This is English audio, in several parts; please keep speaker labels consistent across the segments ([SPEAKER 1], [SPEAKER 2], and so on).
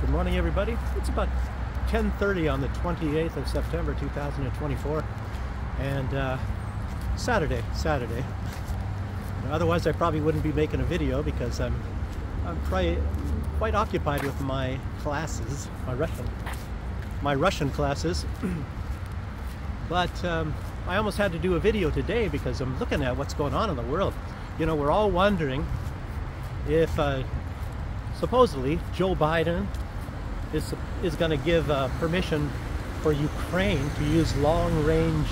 [SPEAKER 1] Good morning, everybody. It's about 10:30 on the 28th of September 2024, and Saturday. Otherwise, I probably wouldn't be making a video because I'm quite occupied with my classes, my Russian classes. But I almost had to do a video today because I'm looking at what's going on in the world. You know, we're all wondering if supposedly Joe Biden is going to give permission for Ukraine to use long-range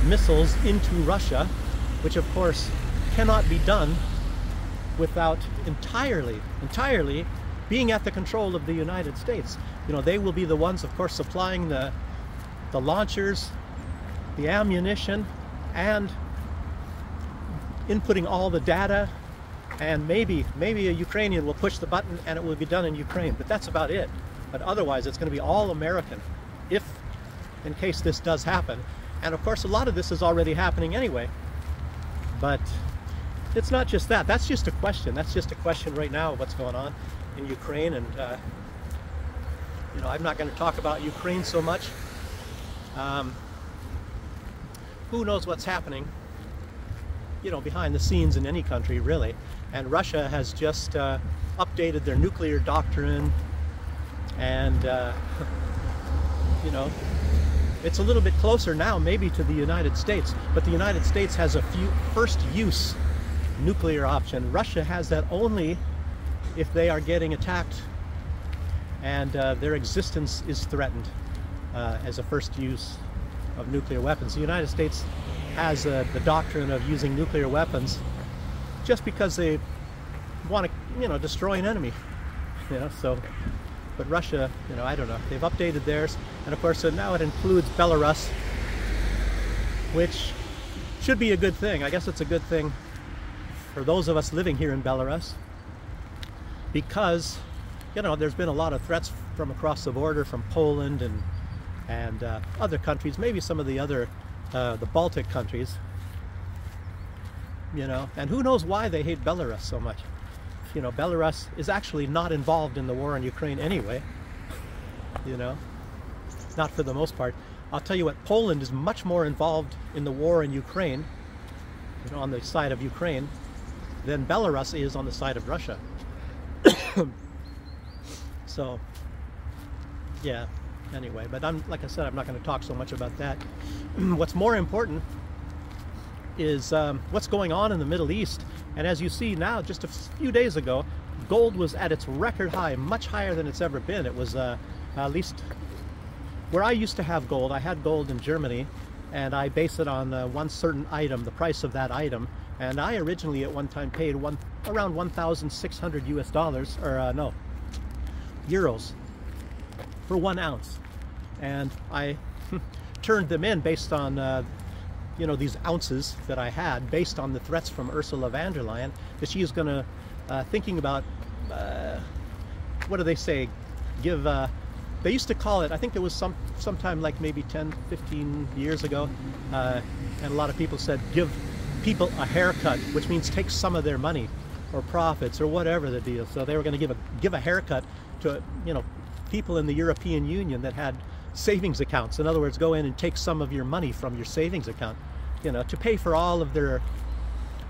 [SPEAKER 1] missiles into Russia, which of course cannot be done without entirely being at the control of the United States. You know, they will be the ones, of course, supplying the launchers, the ammunition, and inputting all the data, and maybe a Ukrainian will push the button and it will be done in Ukraine, but that's about it. But otherwise it's going to be all American, if in case this does happen. And of course a lot of this is already happening anyway, but it's not just that. That's just a question right now of what's going on in Ukraine. And you know, I'm not going to talk about Ukraine so much. Who knows what's happening, you know, behind the scenes in any country, really. And Russia has just updated their nuclear doctrine, and you know, it's a little bit closer now maybe to the United States, but the United States has a few first use nuclear option. Russia has that only if they are getting attacked and their existence is threatened as a first use of nuclear weapons. The United States has the doctrine of using nuclear weapons just because they want to, you know, destroy an enemy, you know. So, but Russia, you know, I don't know, they've updated theirs, and of course so now it includes Belarus, which should be a good thing. I guess it's a good thing for those of us living here in Belarus, because, you know, there's been a lot of threats from across the border, from Poland and other countries, maybe some of the other the Baltic countries, you know. And who knows why they hate Belarus so much. You know, Belarus is actually not involved in the war in Ukraine anyway, you know, not for the most part. I'll tell you what, Poland is much more involved in the war in Ukraine, you know, on the side of Ukraine, than Belarus is on the side of Russia. So, yeah. Anyway, but like I said, I'm not going to talk so much about that. What's more important is what's going on in the Middle East. And as you see now, just a few days ago, gold was at its record high, much higher than it's ever been. It was at least where I used to have gold. I had gold in Germany, and I base it on one certain item, the price of that item. And I originally at one time paid around 1,600 US dollars, or no, euros, for 1 ounce. And I turned them in based on you know, these ounces that I had, based on the threats from Ursula von der Leyen, that she is going to thinking about what do they say, give they used to call it, I think there was sometime like maybe 10-15 years ago, and a lot of people said give people a haircut, which means take some of their money or profits or whatever the deal. So they were going to give a haircut to, you know, people in the European Union that had savings accounts. In other words, go in and take some of your money from your savings account, you know, to pay for all of their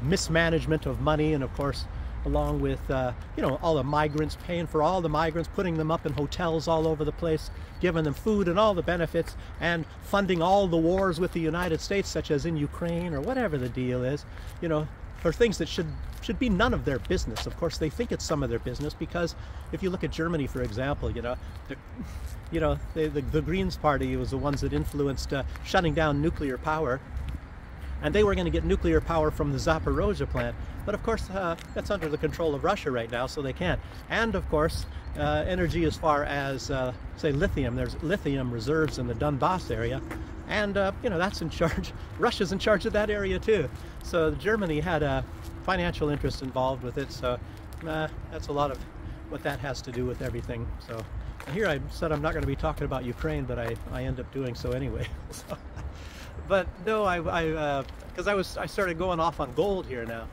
[SPEAKER 1] mismanagement of money, and of course along with you know, all the migrants, paying for all the migrants, putting them up in hotels all over the place, giving them food and all the benefits, and funding all the wars with the United States, such as in Ukraine or whatever the deal is, you know, for things that should be none of their business. Of course they think it's some of their business, because if you look at Germany, for example, you know, the Greens party was the ones that influenced shutting down nuclear power, and they were going to get nuclear power from the Zaporozhye plant, but of course that's under the control of Russia right now, so they can't. And of course energy as far as say lithium, there's lithium reserves in the Donbass area, and you know, that's in charge, Russia's in charge of that area too. So Germany had a financial interest involved with it, so that's a lot of what that has to do with everything. So here I said I'm not going to be talking about Ukraine, but I end up doing so anyway. So, but no, because I started going off on gold here now,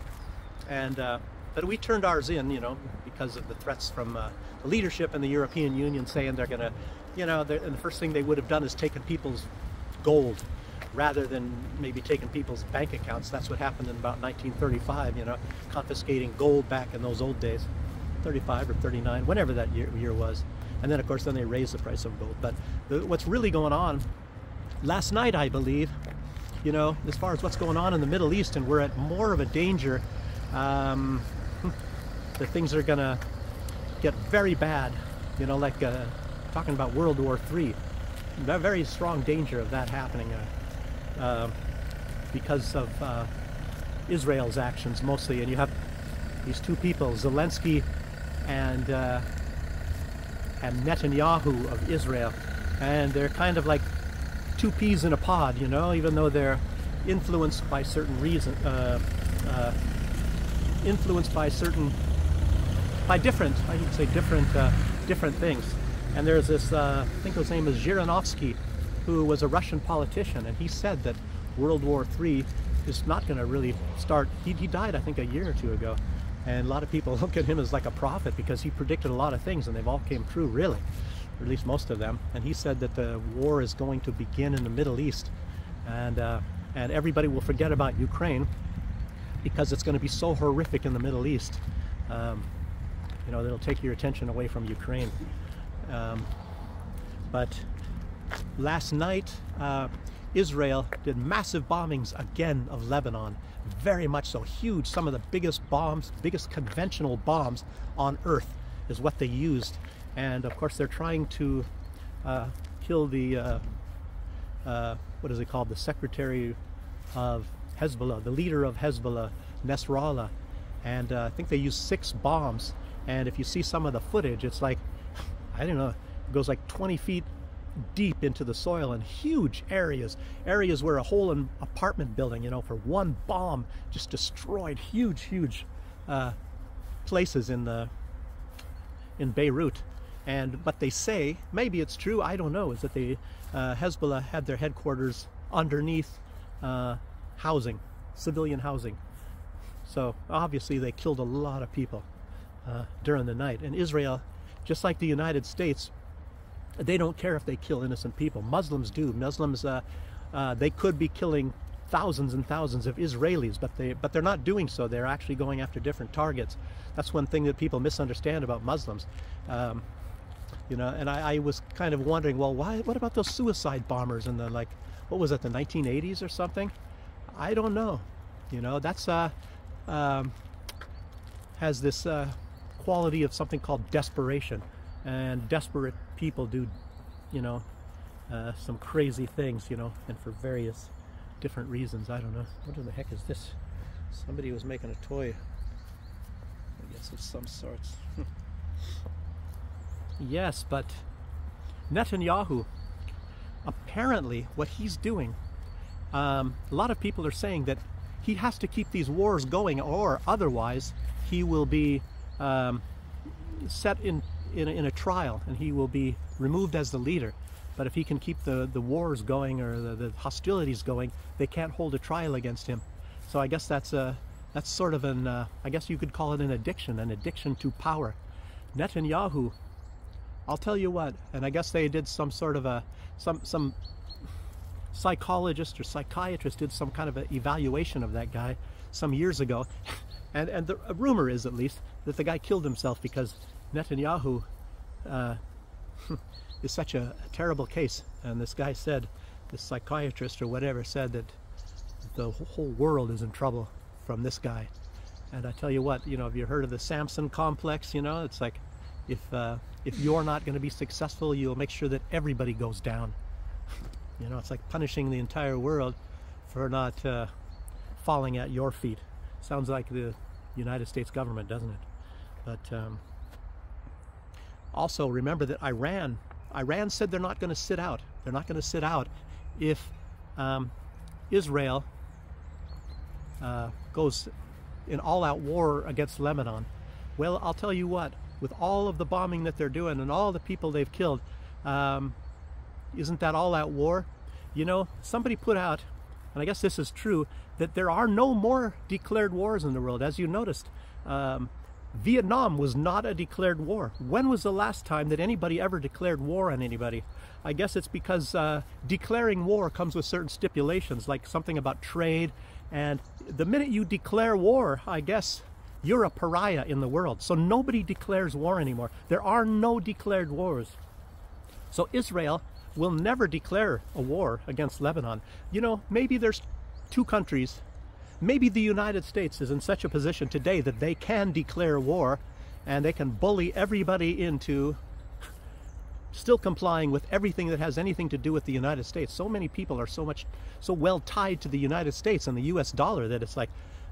[SPEAKER 1] and But we turned ours in, you know, because of the threats from the leadership in the European Union saying they're going to, you know, and the first thing they would have done is taken people's gold rather than maybe taking people's bank accounts. That's what happened in about 1935, you know, confiscating gold back in those old days, 35 or 39, whenever that year was. And then, of course, then they raised the price of gold. But what's really going on, last night, I believe, you know, as far as what's going on in the Middle East, and we're at more of a danger that things are going to get very bad, you know, like talking about World War III. Very strong danger of that happening because of Israel's actions mostly. And you have these two people, Zelensky and Netanyahu of Israel, and they're kind of like two peas in a pod, you know, even though they're influenced by certain different things. And there's this, I think his name is Zhirinovsky, who was a Russian politician, and he said that World War III is not going to really start. He died, I think, a year or two ago, and a lot of people look at him as like a prophet because he predicted a lot of things, and they've all came true, really, or at least most of them. And he said that the war is going to begin in the Middle East, and everybody will forget about Ukraine because it's going to be so horrific in the Middle East. You know, it'll take your attention away from Ukraine. But last night, Israel did massive bombings again of Lebanon, very much so, huge. Some of the biggest bombs, biggest conventional bombs on earth is what they used. And of course they're trying to kill the, what is it called, the secretary of Hezbollah, the leader of Hezbollah, Nasrallah. And I think they used 6 bombs. And if you see some of the footage, it's like, I don't know, it goes like 20 feet deep into the soil in huge areas where a whole apartment building, you know, for one bomb just destroyed huge places in Beirut. And but they say, maybe it's true, I don't know, is that they Hezbollah had their headquarters underneath housing, civilian housing. So obviously they killed a lot of people during the night. And Israel, just like the United States, they don't care if they kill innocent people. Muslims do. Muslims, they could be killing thousands and thousands of Israelis, but they're not doing so. They're actually going after different targets. That's one thing that people misunderstand about Muslims. You know, and I was kind of wondering, well, what about those suicide bombers in the, like, what was it, the 1980s or something? I don't know. You know, that's has this quality of something called desperation, and desperate people do, you know, some crazy things, you know, and for various different reasons. I don't know. What in the heck is this? Somebody was making a toy, I guess, of some sorts. Yes, but Netanyahu, apparently what he's doing, a lot of people are saying that he has to keep these wars going, or otherwise he will be set in a trial and he will be removed as the leader. But if he can keep the wars going, or the hostilities going, they can't hold a trial against him. So I guess that's sort of an, I guess you could call it an addiction to power. Netanyahu, I'll tell you what, and I guess they did some sort of some psychologist or psychiatrist did some kind of an evaluation of that guy some years ago, and the rumor is, at least, that the guy killed himself because Netanyahu is such a terrible case. And this guy said, this psychiatrist or whatever said, that the whole world is in trouble from this guy. And I tell you what, you know, have you heard of the Samson complex? You know, it's like, if you're not going to be successful, you'll make sure that everybody goes down. You know, it's like punishing the entire world for not falling at your feet. Sounds like the United States government, doesn't it? But also remember that Iran said they're not going to sit out. They're not going to sit out if Israel goes in all-out war against Lebanon. Well, I'll tell you what, with all of the bombing that they're doing and all the people they've killed, isn't that all-out war? You know, somebody put out, and I guess this is true, that there are no more declared wars in the world. As you noticed, Vietnam was not a declared war. When was the last time that anybody ever declared war on anybody? I guess it's because declaring war comes with certain stipulations, like something about trade. And the minute you declare war, I guess you're a pariah in the world. So nobody declares war anymore. There are no declared wars. So Israel will never declare a war against Lebanon. You know, maybe there's two countries. Maybe the United States is in such a position today that they can declare war and they can bully everybody into still complying with everything that has anything to do with the United States. So many people are so well tied to the United States and the US dollar that it's like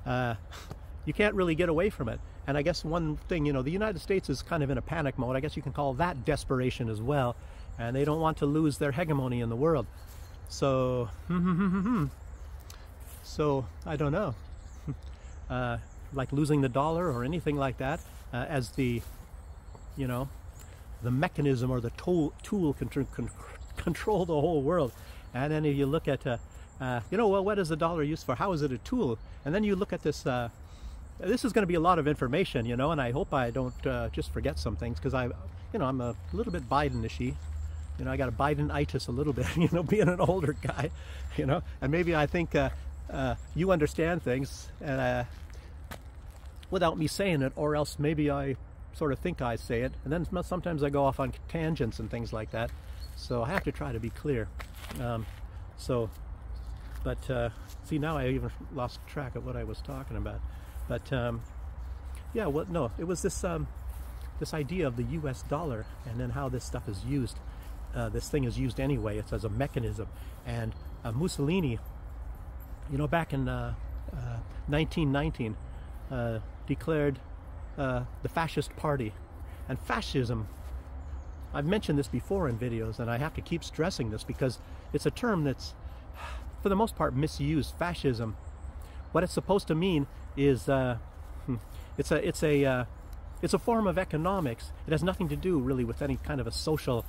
[SPEAKER 1] you can't really get away from it. And I guess one thing, you know, the United States is kind of in a panic mode. I guess you can call that desperation as well. And they don't want to lose their hegemony in the world. So so I don't know, like losing the dollar or anything like that as the, you know, the mechanism or the tool can control the whole world. And then if you look at, you know, well, what is the dollar used for? How is it a tool? And then you look at this. This is going to be a lot of information, you know, and I hope I don't just forget some things because you know, I'm a little bit Biden-ishy. You know, I got a Biden-itis a little bit, you know, being an older guy, you know, and maybe I think you understand things without me saying it, or else maybe I sort of think I say it, and then sometimes I go off on tangents and things like that. So I have to try to be clear. See, now I even lost track of what I was talking about. But yeah, well, no, it was this this idea of the U.S. dollar and then how this stuff is used. This thing is used anyway. It's as a mechanism. And Mussolini, you know, back in 1919, declared the fascist party. And fascism, I've mentioned this before in videos, and I have to keep stressing this because it's a term that's, for the most part, misused. Fascism, what it's supposed to mean is it's a form of economics. It has nothing to do really with any kind of a social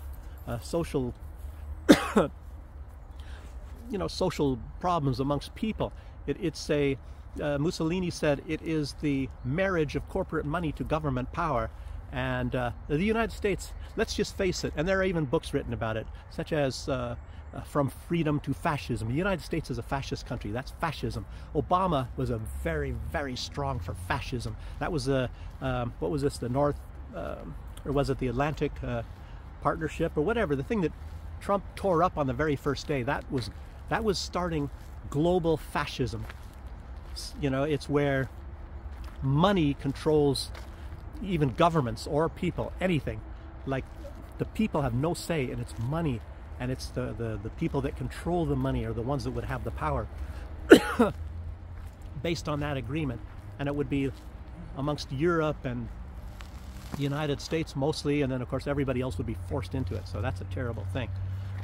[SPEAKER 1] you know, social problems amongst people. It's a Mussolini said it is the marriage of corporate money to government power. And the United States, let's just face it, and there are even books written about it, such as From Freedom to Fascism. The United States is a fascist country. That's fascism. Obama was a very, very strong for fascism. That was what was this? The North, or was it the Atlantic Partnership or whatever? The thing that Trump tore up on the very first day. That was starting global fascism. You know, it's where money controls even governments or people, anything. Like the people have no say, and it's money, and it's the people that control the money are the ones that would have the power based on that agreement. And it would be amongst Europe and the United States mostly, and then of course everybody else would be forced into it. So that's a terrible thing.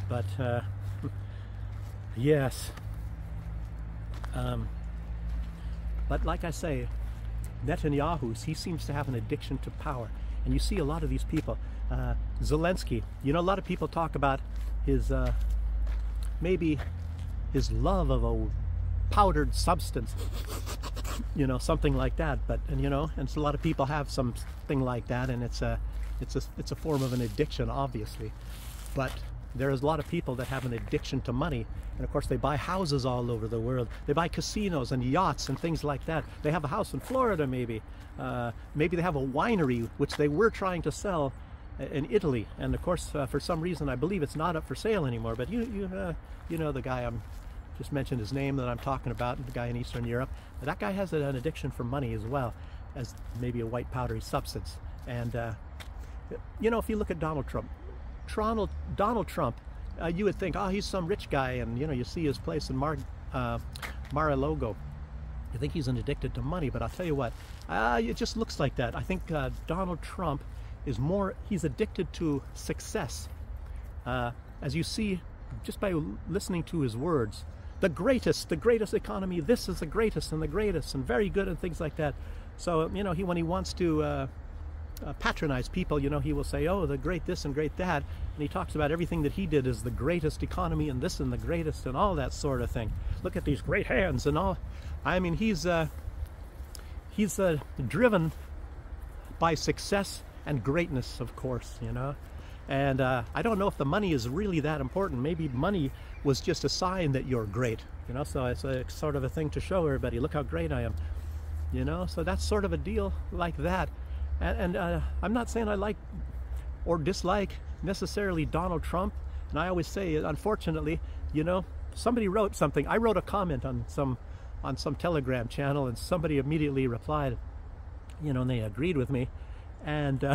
[SPEAKER 1] But yes, but like I say, Netanyahu, he seems to have an addiction to power. And you see a lot of these people. Zelensky, you know, a lot of people talk about his, maybe his love of a powdered substance, you know, something like that. But, and you know, and so a lot of people have something like that, and it's a form of an addiction, obviously. But there is a lot of people that have an addiction to money. And of course they buy houses all over the world. They buy casinos and yachts and things like that. They have a house in Florida maybe. Maybe they have a winery, which they were trying to sell in Italy. And of course, for some reason, I believe it's not up for sale anymore. But you know the guy, I'm just mentioned his name that I'm talking about, the guy in Eastern Europe. That guy has an addiction for money as well as maybe a white powdery substance. And, you know, if you look at Donald Trump, you would think, oh, he's some rich guy, and you know, you see his place in Mar-a-Lago. You think he's addicted to money, but I'll tell you what, it just looks like that. I think Donald Trump is he's addicted to success. As you see, just by listening to his words, the greatest economy, this is the greatest and very good and things like that. So, you know, when he wants to patronize people, you know, he will say, oh, the great this and great that, and he talks about everything that he did as the greatest economy and this and the greatest and all that sort of thing. Look at these great hands and all. I mean, he's he's driven by success and greatness, of course, you know. And I don't know if the money is really that important. Maybe money was just a sign that you're great, you know. So it's a sort of a thing to show everybody, look how great I am, you know. So that's sort of a deal like that. And I'm not saying I like or dislike necessarily Donald Trump. And I always say, unfortunately, you know, somebody wrote something. I wrote a comment on some Telegram channel, and somebody immediately replied, you know, and they agreed with me. And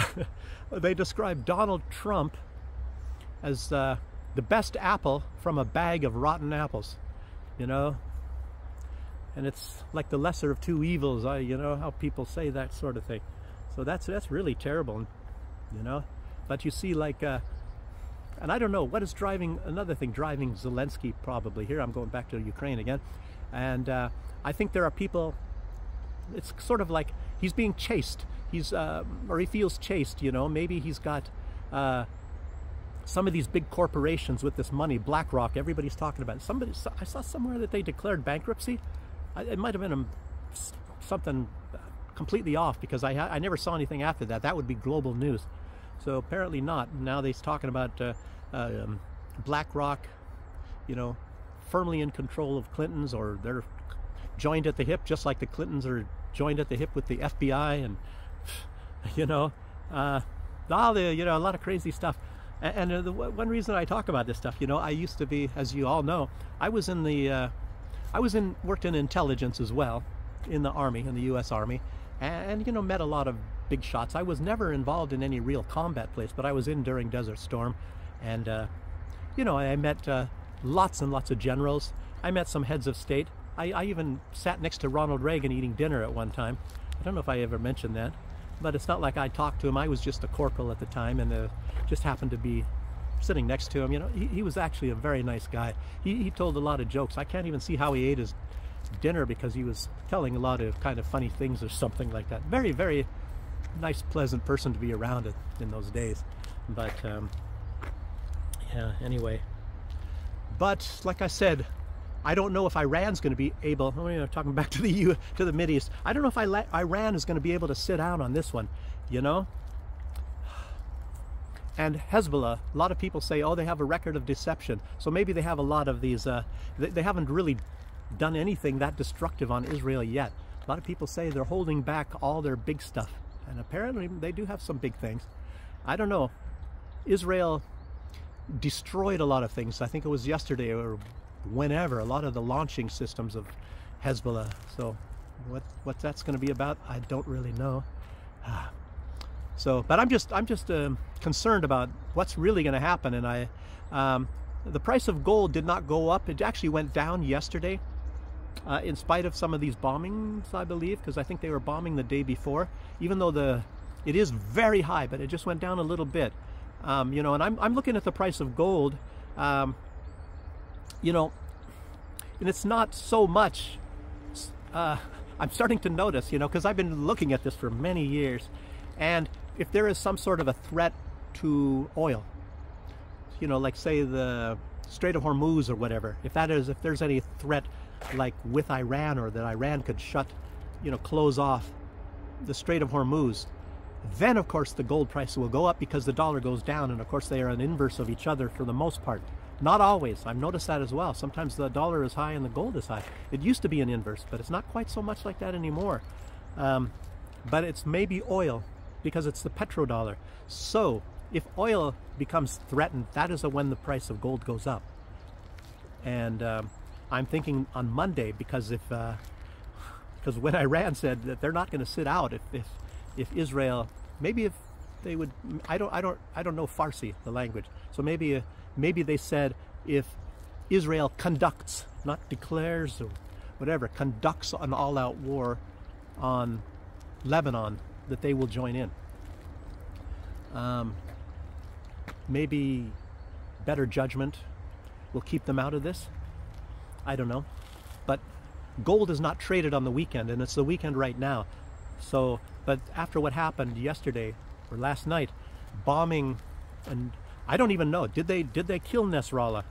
[SPEAKER 1] they described Donald Trump as the best apple from a bag of rotten apples, you know. And it's like the lesser of two evils, you know, how people say that sort of thing. So that's really terrible, you know. But you see, like, and I don't know what is driving, another thing driving Zelensky probably. Here I'm going back to Ukraine again. And I think there are people, it's sort of like he's being chased. He's, or he feels chased, you know. Maybe he's got some of these big corporations with this money, BlackRock, everybody's talking about it. I saw somewhere that they declared bankruptcy. It might have been something completely off, because I never saw anything after that. That would be global news. So apparently not. Now they're talking about BlackRock, you know, firmly in control of Clinton's, or they're joined at the hip, just like the Clintons are joined at the hip with the FBI, and you know, all the, you know, a lot of crazy stuff. And the one reason I talk about this stuff, you know, I used to be, as you all know, I was in the, worked in intelligence as well, in the Army, in the U.S. Army, and you know, met a lot of big shots. I was never involved in any real combat place, but I was in during Desert Storm, and you know, I met lots and lots of generals. I met some heads of state. I even sat next to Ronald Reagan eating dinner at one time. I don't know if I ever mentioned that, but it's not like I talked to him. I was just a corporal at the time, and just happened to be sitting next to him. You know, he was actually a very nice guy. He told a lot of jokes. I can't even see how he ate his dinner, because he was telling a lot of kind of funny things or something like that. Very, very nice, pleasant person to be around in those days. But yeah, anyway. But like I said, I don't know if Iran's going to be able, talking back to the Mideast, I don't know if Iran is going to be able to sit down on this one, you know. And Hezbollah, a lot of people say, oh, they have a record of deception. So maybe they have a lot of these, they haven't really done anything that destructive on Israel yet. A lot of people say they're holding back all their big stuff. And apparently they do have some big things. I don't know. Israel destroyed a lot of things. I think it was yesterday or whenever, a lot of the launching systems of Hezbollah. So what that's going to be about, I don't really know. So, but I'm just concerned about what's really going to happen. And the price of gold did not go up. It actually went down yesterday, in spite of some of these bombings, I believe, because I think they were bombing the day before. Even though it is very high, but it just went down a little bit. You know, and I'm looking at the price of gold. You know, and it's not so much. I'm starting to notice, you know, because I've been looking at this for many years, and if there is some sort of a threat to oil, you know, like say the Strait of Hormuz or whatever, if there's any threat like with Iran, or that Iran could close off the Strait of Hormuz, then of course the gold price will go up, because the dollar goes down, and of course they are an inverse of each other for the most part. Not always. I've noticed that as well. Sometimes the dollar is high and the gold is high. It used to be an inverse, but it's not quite so much like that anymore. But it's maybe oil, because it's the petrodollar. So if oil becomes threatened, that is when the price of gold goes up. And I'm thinking on Monday, because when Iran said that they're not going to sit out if Israel, maybe if they would, I don't know Farsi, the language. So maybe they said if Israel conducts, not declares or whatever, conducts an all-out war on Lebanon, that they will join in. Maybe better judgment will keep them out of this. I don't know. But gold is not traded on the weekend, and it's the weekend right now. So, but after what happened yesterday or last night, bombing, and I don't even know, did they kill Nasrallah?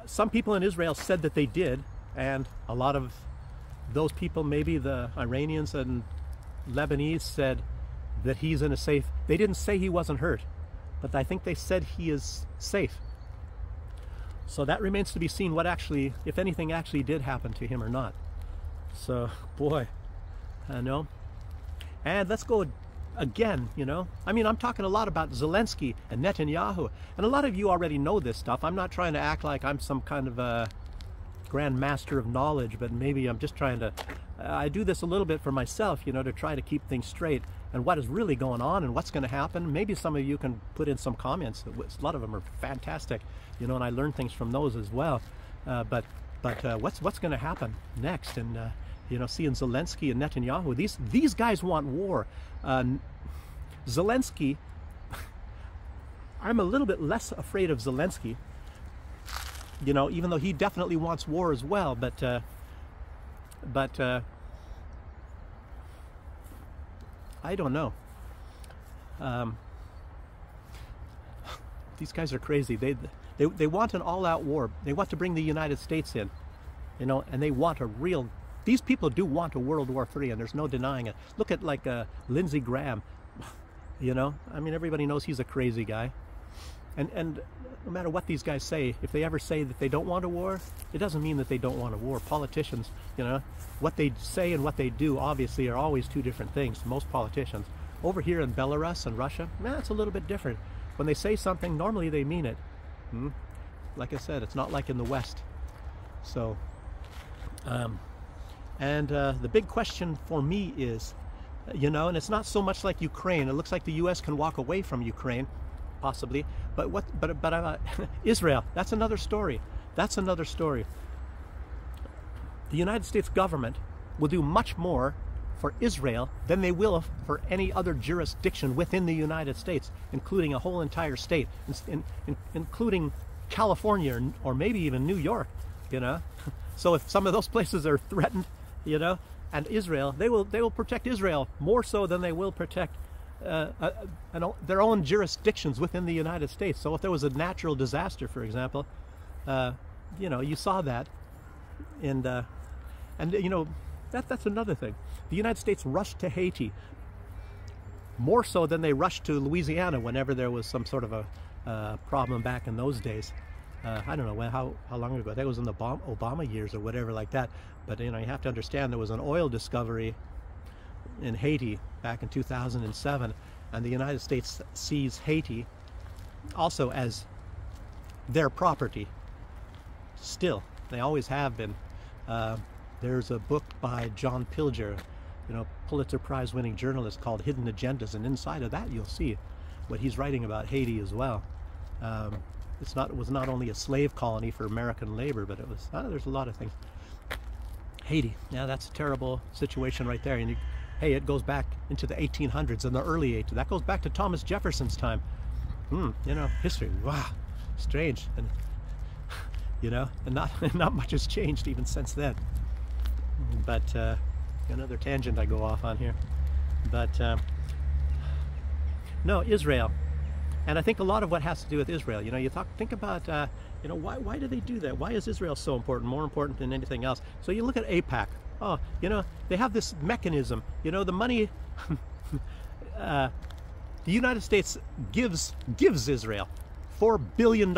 [SPEAKER 1] Some people in Israel said that they did, and a lot of those people, maybe the Iranians and Lebanese, said that he's in a safe. They didn't say he wasn't hurt, but I think they said he is safe. So that remains to be seen what actually, if anything actually did happen to him or not. So, boy, I know. And let's go again, you know. I mean, I'm talking a lot about Zelensky and Netanyahu. And a lot of you already know this stuff. I'm not trying to act like I'm some kind of a grand master of knowledge, but maybe I'm just trying to, I do this a little bit for myself, you know, to try to keep things straight and what is really going on and what's going to happen. Maybe some of you can put in some comments. A lot of them are fantastic, you know, and I learn things from those as well. But what's going to happen next? And you know, seeing Zelensky and Netanyahu, these guys want war. Zelensky, I'm a little bit less afraid of Zelensky, you know, even though he definitely wants war as well. But I don't know. These guys are crazy. They want an all-out war. They want to bring the United States in, you know, and they want a real. These people do want a World War III, and there's no denying it. Look at like Lindsey Graham, you know. I mean, everybody knows he's a crazy guy, and no matter what these guys say, if they ever say that they don't want a war, it doesn't mean that they don't want a war. Politicians, you know, what they say and what they do obviously are always two different things. Most politicians over here in Belarus and Russia, man, it's a little bit different. When they say something, normally they mean it. Like I said, it's not like in the West. So. The big question for me is, you know, and it's not so much like Ukraine. It looks like the U.S. can walk away from Ukraine, possibly. But Israel, that's another story. That's another story. The United States government will do much more for Israel than they will for any other jurisdiction within the United States, including a whole entire state, including California or maybe even New York, you know. So if some of those places are threatened, you know, and Israel, they will protect Israel more so than they will protect their own jurisdictions within the United States. So if there was a natural disaster, for example, you know, you saw that, and you know, that's another thing. The United States rushed to Haiti more so than they rushed to Louisiana whenever there was some sort of a problem back in those days. I don't know how long ago. That was in the Obama years or whatever like that. But, you know, you have to understand there was an oil discovery in Haiti back in 2007. And the United States sees Haiti also as their property. Still, they always have been. There's a book by John Pilger, you know, Pulitzer Prize winning journalist, called Hidden Agendas. And inside of that, you'll see what he's writing about Haiti as well. It was not only a slave colony for American labor, but it was, there's a lot of things. Haiti, yeah, that's a terrible situation right there. And hey, it goes back into the 1800s and the early 1800s. That goes back to Thomas Jefferson's time. You know, history, wow, strange. And, you know, and not much has changed even since then. But, another tangent I go off on here. But, no, Israel. And I think a lot of what has to do with Israel, you know, think about, you know, why do they do that? Why is Israel so important, more important than anything else? So you look at AIPAC. Oh, you know, they have this mechanism. You know, the money, the United States gives Israel $4 billion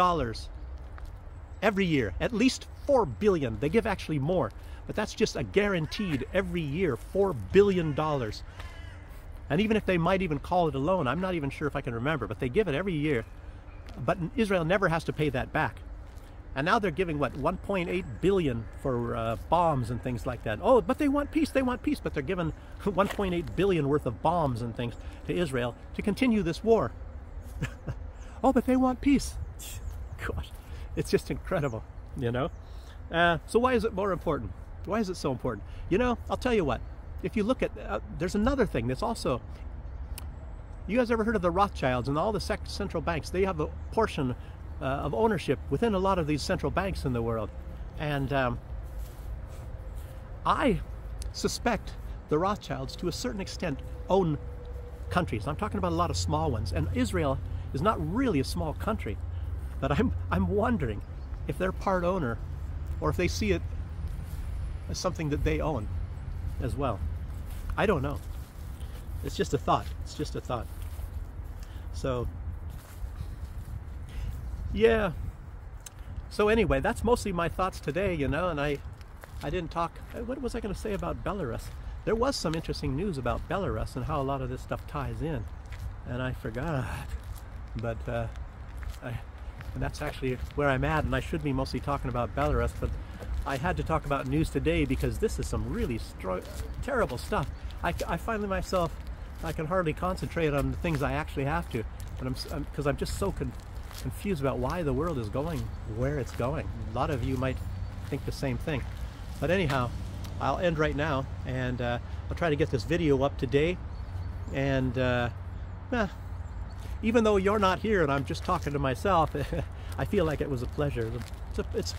[SPEAKER 1] every year, at least $4 billion. They give actually more, but that's just a guaranteed every year, $4 billion. And even if they might even call it a loan, I'm not even sure if I can remember, but they give it every year. But Israel never has to pay that back. And now they're giving, what, $1.8 billion for bombs and things like that. Oh, but they want peace, but they're giving $1.8 billion worth of bombs and things to Israel to continue this war. Oh, but they want peace. Gosh, it's just incredible, you know? So why is it more important? Why is it so important? You know, I'll tell you what. If you look at, there's another thing that's also, you guys ever heard of the Rothschilds and all the central banks? They have a portion of ownership within a lot of these central banks in the world. And I suspect the Rothschilds, to a certain extent, own countries. I'm talking about a lot of small ones. And Israel is not really a small country. But I'm wondering if they're part owner or if they see it as something that they own. as well. I don't know. It's just a thought. It's just a thought. So, yeah. So anyway, that's mostly my thoughts today, you know, and I didn't talk, what was I going to say about Belarus? There was some interesting news about Belarus and how a lot of this stuff ties in, and I forgot. But and that's actually where I'm at, and I should be mostly talking about Belarus, but I had to talk about news today because this is some really terrible stuff. I find myself, I can hardly concentrate on the things I actually have to, but because I'm just so confused about why the world is going where it's going. A lot of you might think the same thing. But anyhow, I'll end right now, and I'll try to get this video up today. And even though you're not here and I'm just talking to myself, I feel like it was a pleasure. It's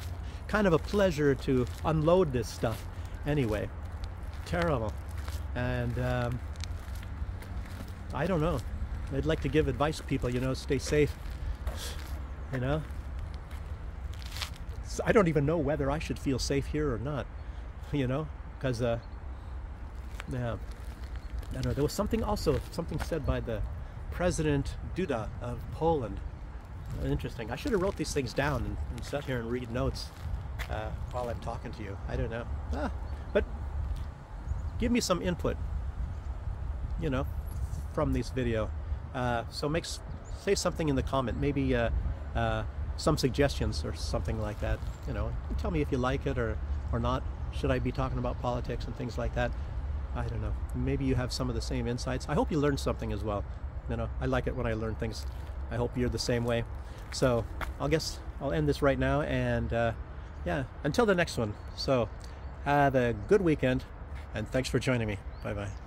[SPEAKER 1] kind of a pleasure to unload this stuff. Anyway, terrible. And I don't know. I'd like to give advice to people, you know, stay safe. You know? So I don't even know whether I should feel safe here or not. You know? Because, yeah. I don't know. There was something said by the President Duda of Poland. Interesting. I should have wrote these things down and sat here and read notes while I'm talking to you. I don't know. But give me some input, you know, from this video. So say something in the comment. Maybe some suggestions or something like that. You know, tell me if you like it or not. Should I be talking about politics and things like that? I don't know. Maybe you have some of the same insights. I hope you learned something as well. You know, I like it when I learn things. I hope you're the same way. So I guess I'll end this right now, and yeah, until the next one. So have a good weekend, and thanks for joining me. Bye-bye.